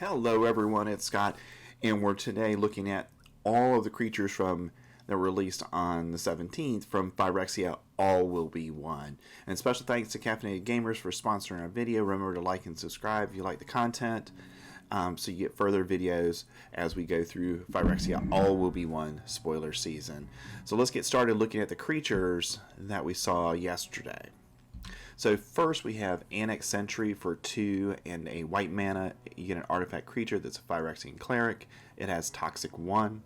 Hello everyone, it's Scott, and we're today looking at all of the creatures from that were released on the 17th from Phyrexia. All will be one. And special thanks to Caffeinated Gamers for sponsoring our video. Remember to like and subscribe if you like the content, so you get further videos as we go through Phyrexia All Will Be One spoiler season. So let's get started looking at the creatures that we saw yesterday. So first we have Annex Sentry for 2 and a white mana. You get an artifact creature that's a Phyrexian cleric. It has Toxic 1.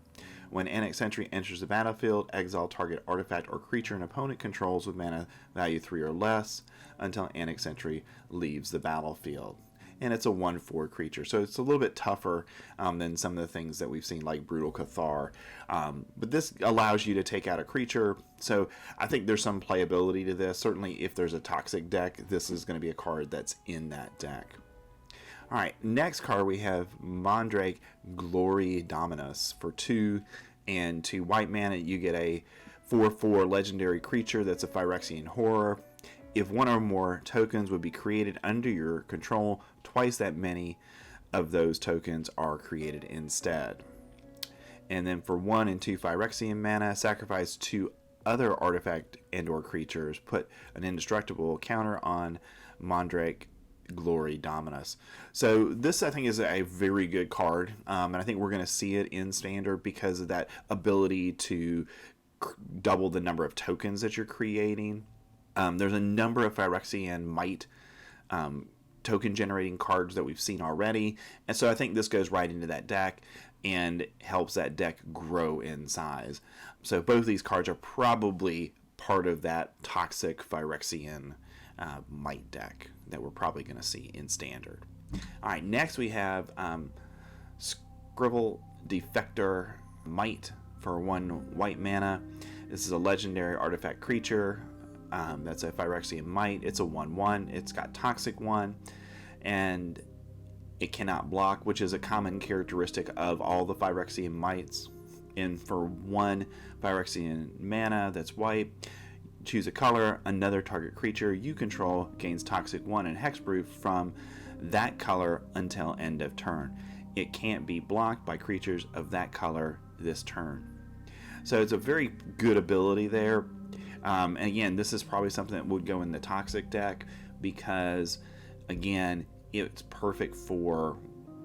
When Annex Sentry enters the battlefield, exile target artifact or creature an opponent controls with mana value 3 or less until Annex Sentry leaves the battlefield. And it's a 1/4 creature, so it's a little bit tougher than some of the things that we've seen like Brutal Cathar. But this allows you to take out a creature, so I think there's some playability to this. Certainly if there's a toxic deck, this is going to be a card that's in that deck. Alright, next card we have Mandrake Glory Dominus for 2 and 2 white mana. You get a 4/4 legendary creature that's a Phyrexian horror. If one or more tokens would be created under your control, twice that many of those tokens are created instead. And then for 1 and 2 Phyrexian mana, sacrifice 2 other artifact and or creatures. Put an indestructible counter on Mandrake Glory Dominus. So this, I think, is a very good card, and I think we're going to see it in Standard because of that ability to double the number of tokens that you're creating. There's a number of Phyrexian Might token generating cards that we've seen already, and so I think this goes right into that deck and helps that deck grow in size. So both of these cards are probably part of that toxic Phyrexian Might deck that we're probably going to see in Standard. Alright, next we have Scribble Defector Might for 1 white mana. This is a legendary artifact creature. That's a Phyrexian Might. It's a 1/1. It's got Toxic 1, and it cannot block, which is a common characteristic of all the Phyrexian Mights. And for 1 Phyrexian mana that's white, choose a color. Another target creature you control gains Toxic 1 and Hexproof from that color until end of turn. It can't be blocked by creatures of that color this turn. So it's a very good ability there. And again, this is probably something that would go in the toxic deck because, again, it's perfect for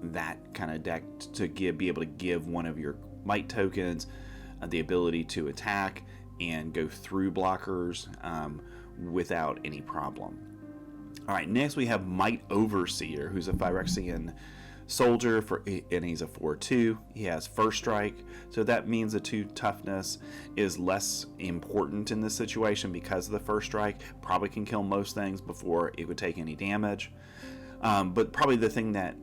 that kind of deck to be able to give one of your might tokens the ability to attack and go through blockers without any problem. Alright, next we have Might Overseer, who's a Phyrexian soldier, and he's a 4/2. He has first strike, so that means the 2 toughness is less important in this situation because of the first strike. Probably can kill most things before it would take any damage. But probably the thing that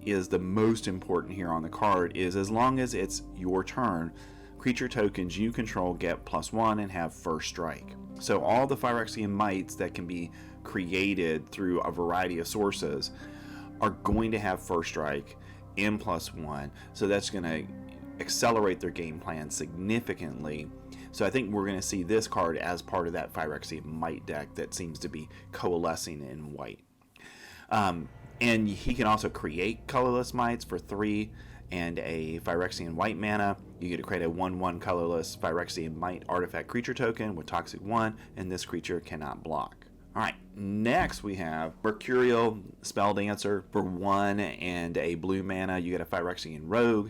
is the most important here on the card is as long as it's your turn, creature tokens you control get +1 and have first strike. So all the Phyrexian Mights that can be created through a variety of sources are going to have first strike and +1, so that's going to accelerate their game plan significantly. So I think we're going to see this card as part of that Phyrexian Might deck that seems to be coalescing in white. And he can also create colorless Mights for 3 and a Phyrexian white mana. You get to create a 1/1 colorless Phyrexian Might artifact creature token with Toxic 1, and this creature cannot block. Alright, next we have Mercurial Spelldancer for 1 and a blue mana. You get a Phyrexian Rogue.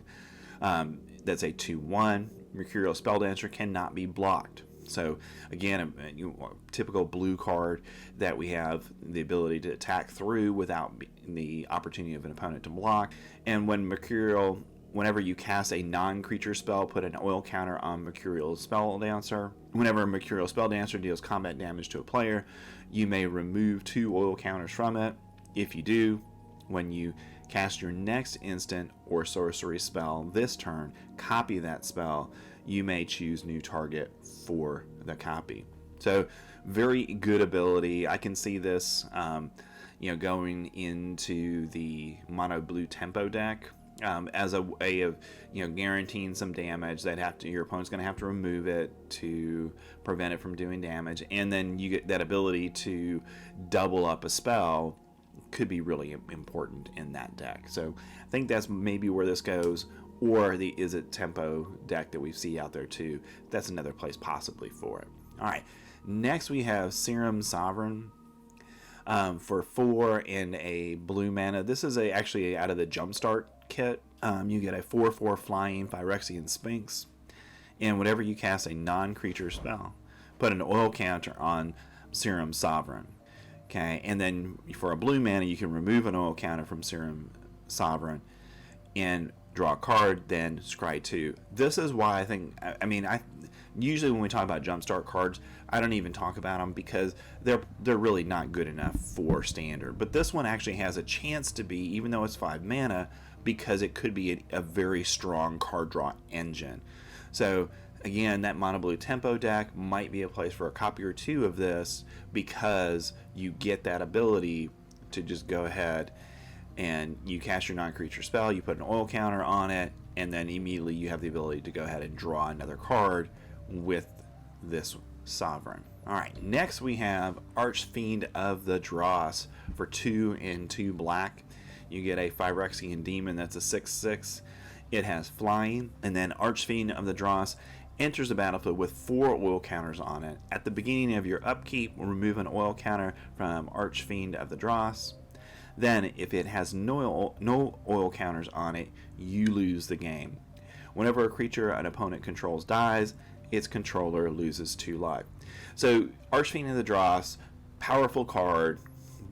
That's a 2/1. Mercurial Spelldancer cannot be blocked. So again, a typical blue card that we have the ability to attack through without the opportunity of an opponent to block. And when Mercurial, whenever you cast a non-creature spell, put an oil counter on Mercurial Spelldancer. Whenever a Mercurial Spelldancer deals combat damage to a player, you may remove 2 oil counters from it. If you do, when you cast your next instant or sorcery spell this turn, copy that spell. You may choose new target for the copy. So very good ability. I can see this going into the mono blue tempo deck. As a way of guaranteeing some damage that your opponent's going to have to remove it to prevent it from doing damage, and then you get that ability to double up a spell could be really important in that deck. So I think that's maybe where this goes, or the Is It Tempo deck that we see out there too. That's another place possibly for it. All right, next we have Serum Sovereign for 4 and a blue mana. This is actually out of the Jumpstart kit. You get a 4/4 flying Phyrexian Sphinx, and whenever you cast a non-creature spell, put an oil counter on Serum Sovereign. Okay, and then for a blue mana, you can remove an oil counter from Serum Sovereign and draw a card, then scry 2. This is why I think, I usually when we talk about Jumpstart cards, I don't even talk about them because they're really not good enough for standard. But this one actually has a chance to be, even though it's 5 mana, because it could be a very strong card draw engine. So again, that mono blue tempo deck might be a place for a copy or 2 of this, because you get that ability to just go ahead and you cast your non-creature spell, you put an oil counter on it, and then immediately you have the ability to go ahead and draw another card with this Sovereign. Alright, next we have Archfiend of the Dross for 2 and 2 black. You get a Phyrexian Demon that's a 6/6. It has flying, and then Archfiend of the Dross enters the battlefield with 4 oil counters on it. At the beginning of your upkeep, remove an oil counter from Archfiend of the Dross. Then, if it has no oil counters on it, you lose the game. Whenever a creature an opponent controls dies, its controller loses 2 life. So, Archfiend of the Dross, powerful card,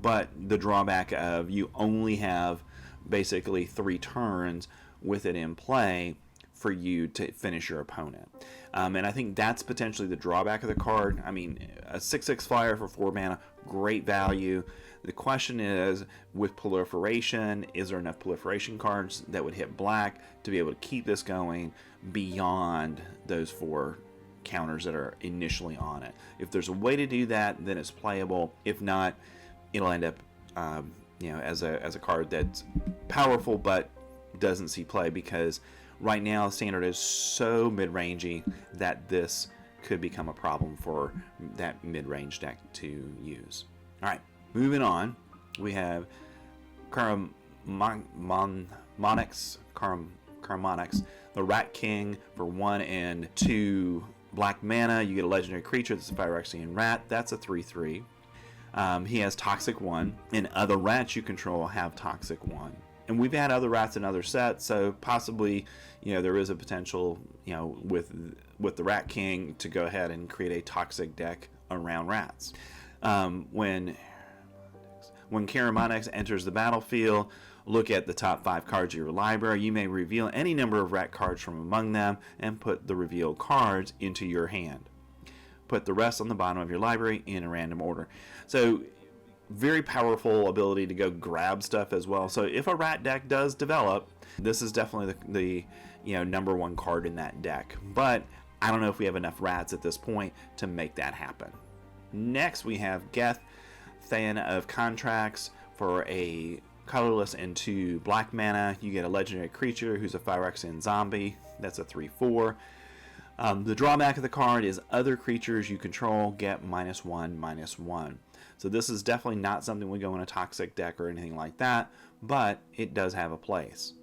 but the drawback of you only have basically 3 turns with it in play for you to finish your opponent. And I think that's potentially the drawback of the card. I mean, a 6/6 flyer for 4 mana, great value. The question is, with proliferation, is there enough proliferation cards that would hit black to be able to keep this going beyond those 4 counters that are initially on it? If there's a way to do that, then it's playable. If not, it'll end up as a card that's powerful but doesn't see play, because right now standard is so mid-rangey that this could become a problem for that mid-range deck to use. Alright, moving on, we have Caramonics, the Rat King for 1 and 2 black mana. You get a legendary creature that's a Phyrexian Rat. That's a 3/3. He has Toxic 1, and other rats you control have Toxic 1. And we've had other rats in other sets, so possibly, there is a potential, with the Rat King to go ahead and create a toxic deck around rats. When Caramonics enters the battlefield, look at the top 5 cards of your library. You may reveal any number of rat cards from among them and put the revealed cards into your hand. Put the rest on the bottom of your library in a random order. So, very powerful ability to go grab stuff as well. So if a rat deck does develop, this is definitely the number 1 card in that deck. But I don't know if we have enough rats at this point to make that happen. Next we have Geth, Than of Contracts for a colorless and 2 black mana. You get a legendary creature who's a Phyrexian zombie. That's a 3/4. The drawback of the card is other creatures you control get -1/-1. So this is definitely not something we go in a toxic deck or anything like that, but it does have a place.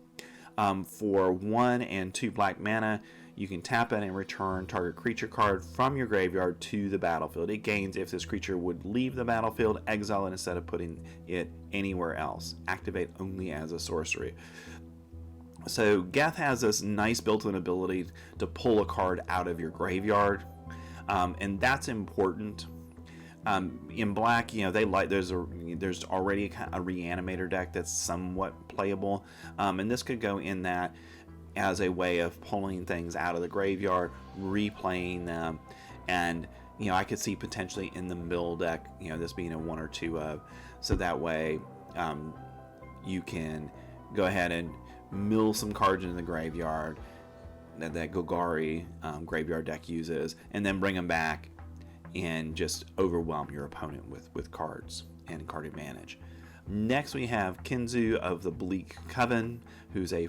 For 1 and 2 black mana, you can tap it and return target creature card from your graveyard to the battlefield. It gains if this creature would leave the battlefield, exile it instead of putting it anywhere else. Activate only as a sorcery. So Geth has this nice built-in ability to pull a card out of your graveyard, and that's important. In black, they like there's already a reanimator deck that's somewhat playable, and this could go in that as a way of pulling things out of the graveyard, replaying them, and I could see potentially in the mill deck, this being a 1 or 2 of, so that way you can go ahead and mill some cards into the graveyard that Golgari graveyard deck uses, and then bring them back and just overwhelm your opponent with cards and card advantage. Next we have Kinzu of the Bleak Coven, who's a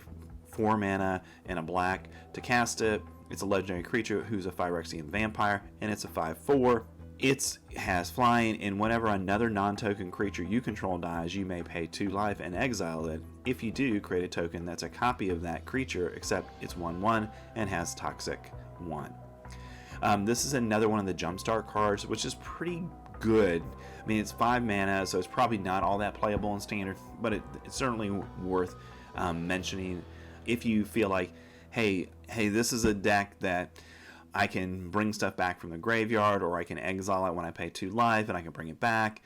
4 mana and a black. To cast it, it's a legendary creature who's a Phyrexian vampire, and it's a 5/4. It has flying, and whenever another non-token creature you control dies, you may pay 2 life and exile it. If you do, create a token that's a copy of that creature, except it's 1/1 and has Toxic 1. This is another one of the Jumpstart cards, which is pretty good. I mean, it's 5 mana, so it's probably not all that playable in Standard, but it's certainly worth mentioning if you feel like, hey, this is a deck that I can bring stuff back from the graveyard, or I can exile it when I pay 2 life and I can bring it back.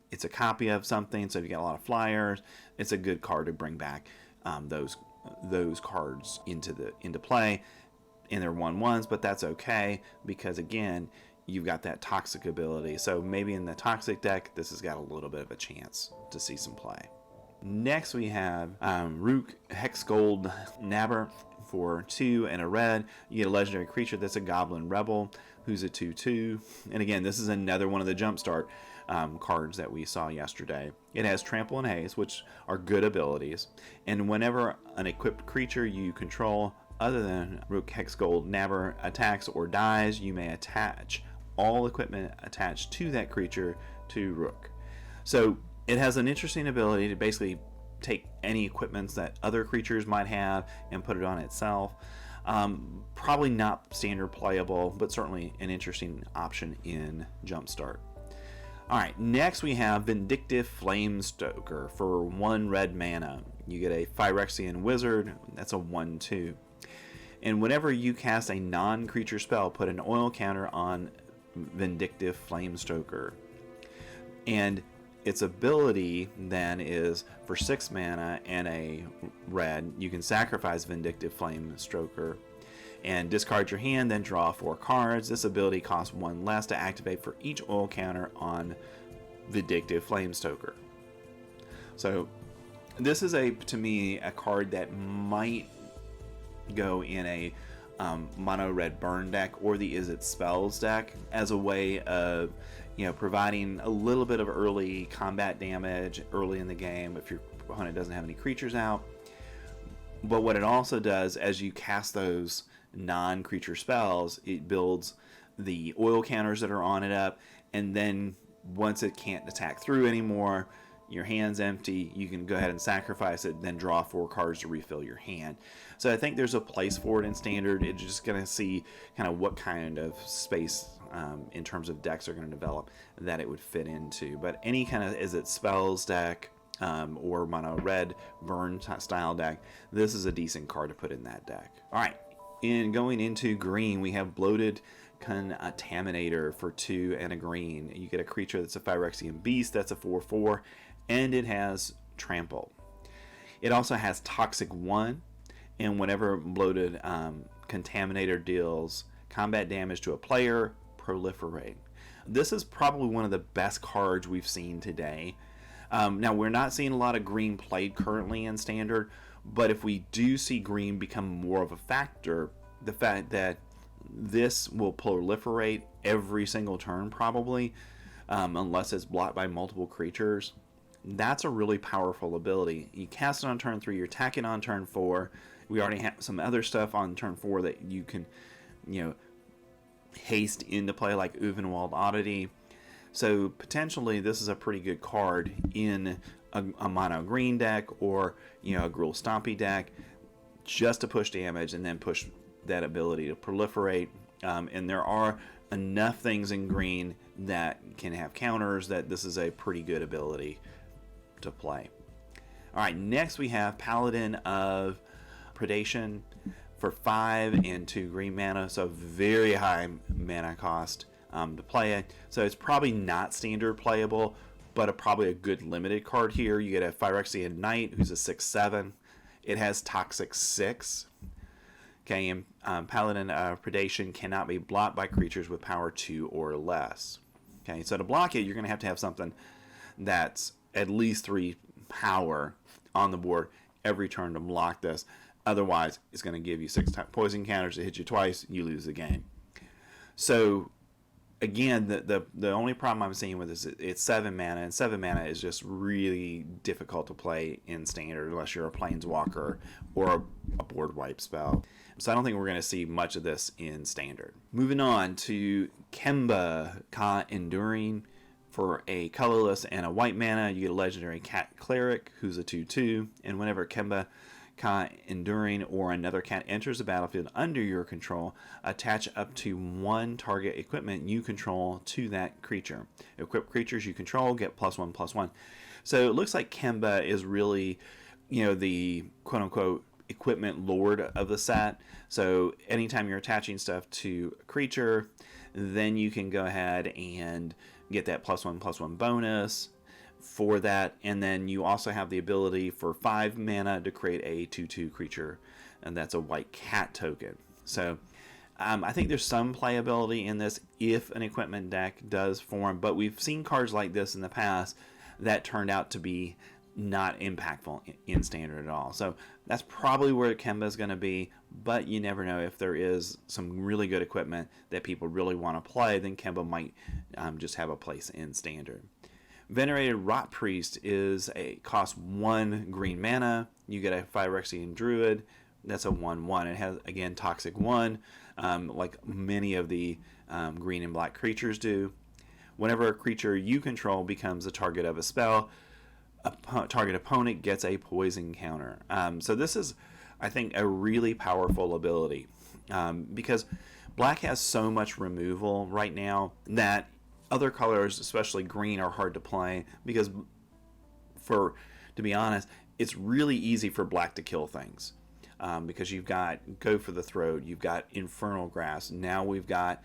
It's a copy of something, so if you get a lot of flyers, it's a good card to bring back those cards into play. And they're 1/1s, but that's okay, because again, you've got that toxic ability. So maybe in the toxic deck, this has got a little bit of a chance to see some play. Next we have Rook, Hex Gold Nabber for 2 and a red. You get a legendary creature that's a Goblin Rebel who's a 2/2. And again, this is another one of the Jumpstart cards that we saw yesterday. It has Trample and Haste, which are good abilities. And whenever an equipped creature you control other than Rook, Hex Gold Nabber attacks or dies, you may attach all equipment attached to that creature to Rook. So it has an interesting ability to basically take any equipments that other creatures might have and put it on itself. Probably not standard playable, but certainly an interesting option in Jumpstart. Alright, next we have Vindictive Flamestoker for 1 red mana. You get a Phyrexian Wizard, that's a 1/2. And whenever you cast a non-creature spell, put an oil counter on Vindictive Flamestoker. And its ability then is for 6 mana and a red, you can sacrifice Vindictive Flamestoker and discard your hand, then draw 4 cards. This ability costs 1 less to activate for each oil counter on Vindictive Flamestoker. So this is to me a card that might go in a mono red burn deck or the Is It Spells deck as a way of providing a little bit of early combat damage early in the game if your opponent doesn't have any creatures out. But what it also does, as you cast those non-creature spells, it builds the oil counters that are on it up, and then once it can't attack through anymore, your hand's empty, you can go ahead and sacrifice it, then draw 4 cards to refill your hand. So I think there's a place for it in Standard. It's just going to see kind of what kind of space in terms of decks are going to develop that it would fit into. But any kind of Is It Spells deck or mono red burn style deck, this is a decent card to put in that deck. Alright, in going into green, we have Bloated Contaminator for 2 and a green. You get a creature that's a Phyrexian Beast, that's a 4/4, and it has Trample. It also has Toxic 1, and whenever Bloated Contaminator deals combat damage to a player, proliferate. This is probably one of the best cards we've seen today. Now, we're not seeing a lot of green played currently in Standard, but if we do see green become more of a factor, the fact that this will proliferate every single turn probably, unless it's blocked by multiple creatures, that's a really powerful ability. You cast it on turn 3, you're attacking on turn 4. We already have some other stuff on turn 4 that you can, haste into play, like Uvenwald Oddity. So potentially this is a pretty good card in a mono green deck or a Gruul Stompy deck, just to push damage and then push that ability to proliferate. And there are enough things in green that can have counters that this is a pretty good ability to play. Alright, next we have Paladin of Predation for 5 and 2 green mana, so very high mana cost to play it. So it's probably not standard playable, but probably a good limited card here. You get a Phyrexian Knight who's a 6/7. It has Toxic 6. Okay, and Paladin of Predation cannot be blocked by creatures with power 2 or less. Okay, so to block it, you're going to have something that's at least 3 power on the board every turn to block this. Otherwise, it's going to give you 6 poison counters to hit you twice, you lose the game. So again, the only problem I'm seeing with this, it's 7 mana, and 7 mana is just really difficult to play in standard unless you're a planeswalker or a board wipe spell. So I don't think we're going to see much of this in standard. Moving on to Kemba, Ka Enduring. For a colorless and a white mana, you get a legendary cat cleric who's a 2/2, and whenever Kemba, Ka Enduring, or another cat enters the battlefield under your control, attach up to 1 target equipment you control to that creature. Equipped creatures you control get +1/+1. So it looks like Kemba is really, the quote-unquote equipment lord of the set. So anytime you're attaching stuff to a creature, then you can go ahead and get that +1/+1 bonus for that, and then you also have the ability for 5 mana to create a 2/2 creature, and that's a white cat token. So I think there's some playability in this if an equipment deck does form, but we've seen cards like this in the past that turned out to be not impactful in standard at all. So that's probably where Kemba is going to be, but you never know. If there is some really good equipment that people really want to play, then Kemba might just have a place in standard. Venerated Rot Priest costs 1 green mana. You get a Phyrexian Druid. That's a 1/1. It has, again, Toxic 1, like many of the green and black creatures do. Whenever a creature you control becomes the target of a spell, a target opponent gets a poison counter. So this is, I think, a really powerful ability because black has so much removal right now that other colors, especially green, are hard to play because, to be honest, it's really easy for black to kill things because you've got Go for the Throat, you've got Infernal Grasp, now we've got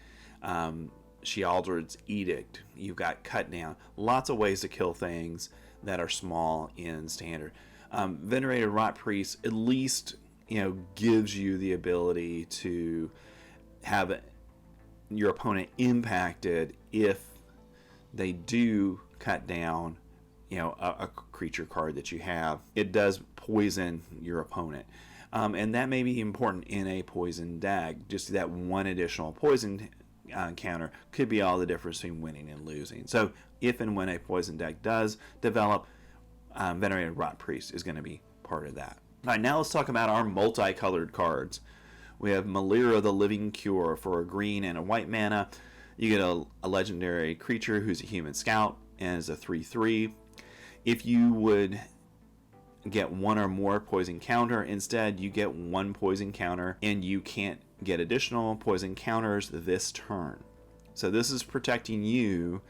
Sheoldred's Edict, you've got Cut Down, lots of ways to kill things that are small in standard. Venerated Rot Priest at least gives you the ability to have your opponent impacted if they do cut down a creature card that you have. It does poison your opponent, and that may be important in a poison deck. Just that one additional poison counter could be all the difference between winning and losing. So if and when a poison deck does develop, Venerated Rot Priest is going to be part of that. All right, now let's talk about our multicolored cards. We have Malira the Living Cure. For a green and a white mana, you get a legendary creature who's a human scout and is a 3/3. If you would get 1 or more poison counter, instead you get 1 poison counter, and you can't get additional poison counters this turn. So this is protecting you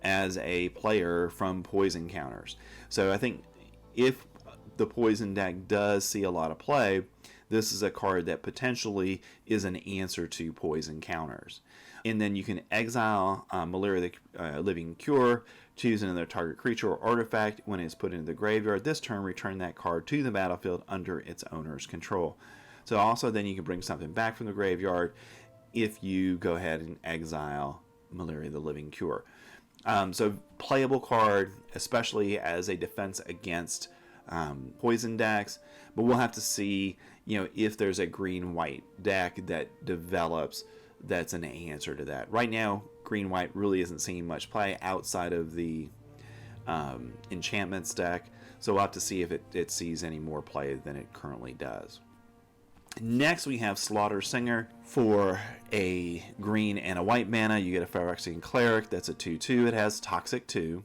as a player from poison counters. So I think if the poison deck does see a lot of play, this is a card that potentially is an answer to poison counters. And then you can exile Malira the Living Cure, choose another target creature or artifact. When it's put into the graveyard this turn, return that card to the battlefield under its owner's control. So also then you can bring something back from the graveyard if you go ahead and exile Malira the Living Cure. So playable card, especially as a defense against poison decks, but we'll have to see if there's a green-white deck that develops that's an answer to that. Right now, green-white really isn't seeing much play outside of the Enchantments deck, so we'll have to see if it sees any more play than it currently does. Next, we have Slaughter Singer. For a green and a white mana, you get a Phyrexian Cleric. That's a 2/2. It has Toxic 2.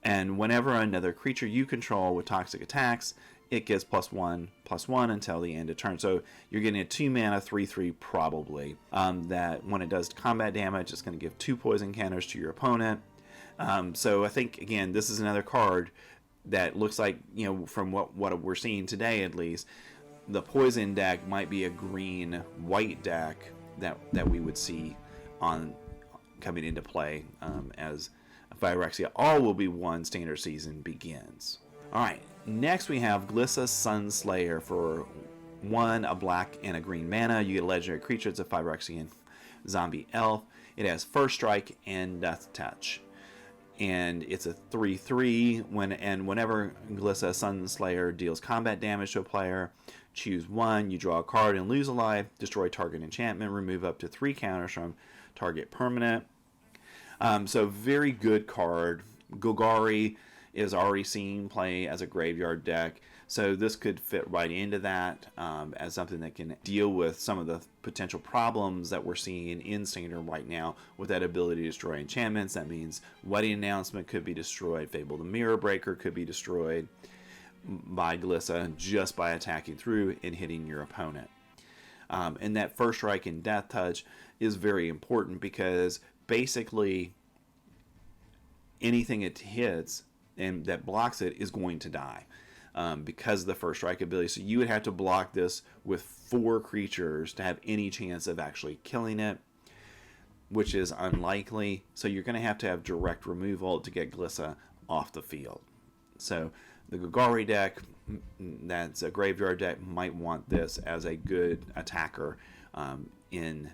And whenever another creature you control with toxic attacks, it gets +1/+1 until the end of turn. So you're getting a 2 mana 3/3 probably. That when it does combat damage, it's going to give 2 poison counters to your opponent. So I think, again, this is another card that looks like, from what we're seeing today at least, the poison deck might be a green-white deck that we would see coming into play as Phyrexia All Will Be One standard season begins. Alright, next we have Glissa Sunslayer. For 1, a black and a green mana, you get a legendary creature. It's a Phyrexian zombie elf. It has First Strike and Death Touch. And it's a 3/3. Whenever Glissa Sunslayer deals combat damage to a player, choose 1, you draw a card and lose a life, destroy target enchantment, remove up to 3 counters from target permanent. So very good card. Golgari is already seen play as a graveyard deck, so this could fit right into that as something that can deal with some of the potential problems that we're seeing in Standard right now with that ability to destroy enchantments. That means Wedding Announcement could be destroyed, Fable the Mirror Breaker could be destroyed by Glissa just by attacking through and hitting your opponent. And that first strike and Death Touch is very important because basically anything it hits and that blocks it is going to die because of the first strike ability. So you would have to block this with 4 creatures to have any chance of actually killing it, which is unlikely. So you're going to have direct removal to get Glissa off the field. So the Golgari deck, that's a graveyard deck, might want this as a good attacker in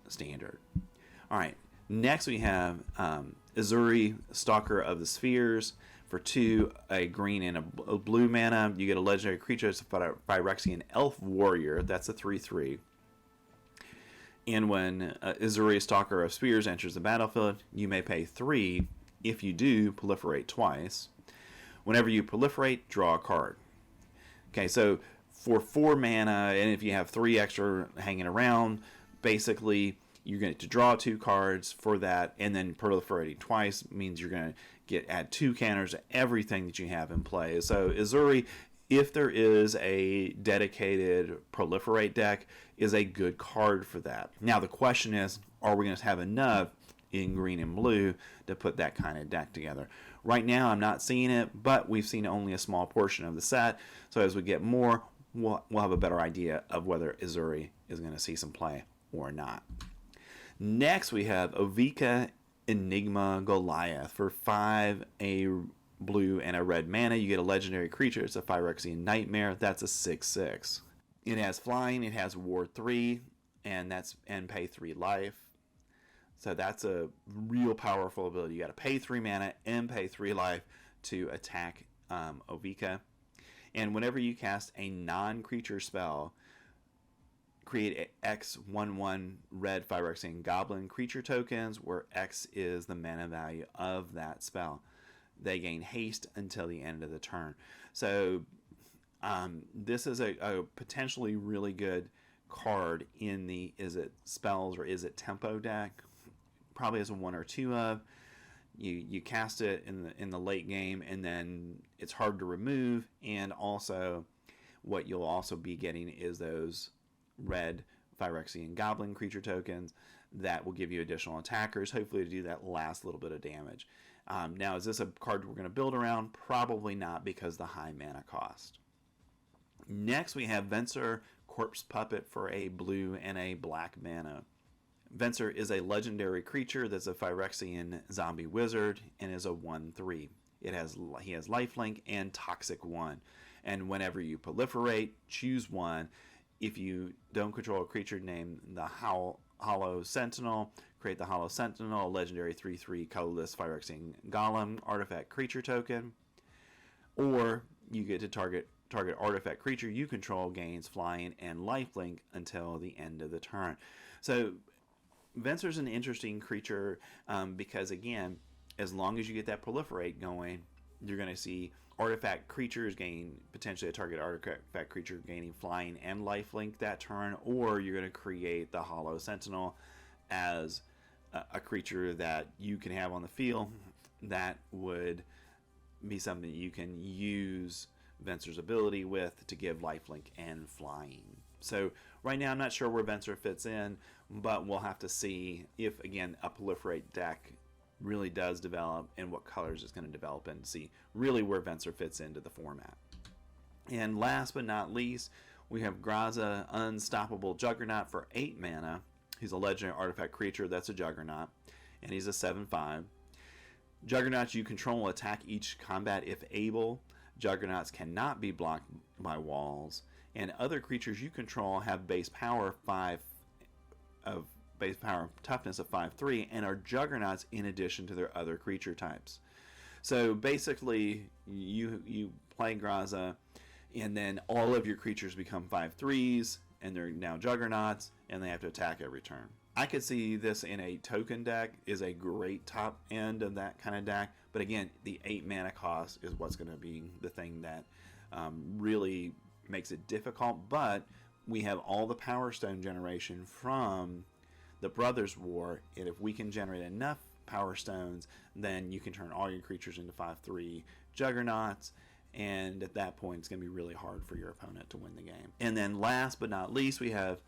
Standard. All right, next we have Uzuri, Stalker of the Spheres. For 2, a green and a blue mana, you get a legendary creature. It's a Phyrexian Elf Warrior. That's a 3/3. And when Uzuri, Stalker of Spheres enters the battlefield, you may pay 3. If you do, proliferate twice. Whenever you proliferate, draw a card. Okay, so for 4 mana, and if you have 3 extra hanging around, basically you're going to draw 2 cards for that, and then proliferating twice means you're going to add 2 counters to everything that you have in play. So Uzuri, if there is a dedicated proliferate deck, is a good card for that. Now the question is, are we going to have enough in green and blue to put that kind of deck together? Right now I'm not seeing it, but we've seen only a small portion of the set, so as we get more, we'll have a better idea of whether Uzuri is going to see some play or not. Next we have Ovika Enigma Goliath. For 5, a blue and a red mana, you get a legendary creature. It's a Phyrexian Nightmare. That's a 6/6. It has flying, it has Ward 3, and pay 3 life. So that's a real powerful ability. You got to pay 3 mana and pay 3 life to attack Ovika. And whenever you cast a non-creature spell, create X/1/1 red Phyrexian Goblin creature tokens, where X is the mana value of that spell. They gain haste until the end of the turn. So this is a potentially really good card in the is it spells or is it tempo deck. Probably has a 1 or 2 of. You cast it in the late game, and then it's hard to remove. And also, what you'll also be getting is those red Phyrexian Goblin creature tokens that will give you additional attackers, hopefully to do that last little bit of damage. Now, is this a card we're going to build around? Probably not, because the high mana cost. Next, we have Venser, Corpse Puppet for a blue and a black mana. Venser is a legendary creature that's a Phyrexian zombie wizard and is a 1/3. He has lifelink and toxic 1. And whenever you proliferate, choose 1. If you don't control a creature named the Hollow Sentinel, create the Hollow Sentinel, a legendary 3/3 colorless Phyrexian Golem artifact creature token. Or you get to target artifact creature you control gains flying and lifelink until the end of the turn. So Venser's an interesting creature because, again, as long as you get that proliferate going, you're going to see artifact creatures gain, potentially a target artifact creature gaining flying and lifelink that turn, or you're going to create the Hollow Sentinel as a creature that you can have on the field that would be something that you can use Venser's ability with to give lifelink and flying. So right now I'm not sure where Venser fits in, but we'll have to see if, again, a proliferate deck really does develop and what colors it's going to develop in to see really where Venser fits into the format. And last but not least, we have Graza, Unstoppable Juggernaut for 8 mana. He's a legendary artifact creature that's a Juggernaut, and he's a 7/5. Juggernauts you control attack each combat if able. Juggernauts cannot be blocked by walls, and other creatures you control have base power toughness of 5/3 and are Juggernauts in addition to their other creature types. So basically, you play Graza, and then all of your creatures become 5/3s, and they're now Juggernauts, and they have to attack every turn. I could see this in a token deck is a great top end of that kind of deck. But again, the 8 mana cost is what's going to be the thing that really makes it difficult. But we have all the Power Stone generation from the Brothers War, and if we can generate enough Power Stones, then you can turn all your creatures into 5/3 Juggernauts, and at that point it's going to be really hard for your opponent to win the game. And then last but not least, we have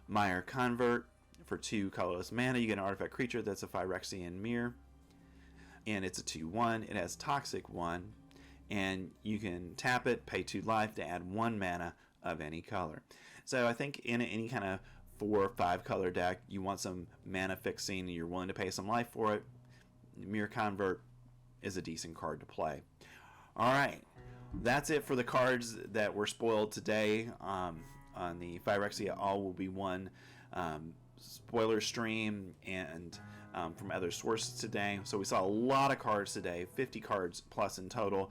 Mire Convert. For 2 colorless mana, you get an artifact creature that's a Phyrexian Mirror, and it's a 2/1. It has Toxic 1, and you can tap it, pay 2 life to add 1 mana of any color. So I think in any kind of 4 or 5 color deck, you want some mana fixing, and you're willing to pay some life for it. Mirror Convert is a decent card to play. All right, that's it for the cards that were spoiled today on the Phyrexia All Will Be One spoiler stream and from other sources today. So we saw a lot of cards today, 50 cards plus in total,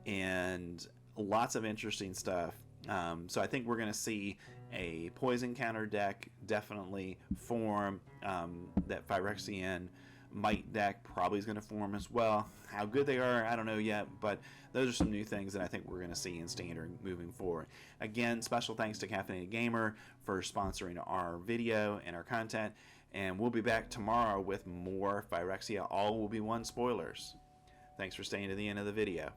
and lots of interesting stuff. So I think we're going to see a poison counter deck definitely form. That Phyrexian Might deck probably is going to form as well. How good they are, I don't know yet, but those are some new things that I think we're going to see in Standard moving forward. Again, special thanks to Caffeinated Gamer for sponsoring our video and our content, and we'll be back tomorrow with more Phyrexia All Will Be One spoilers. Thanks for staying to the end of the video.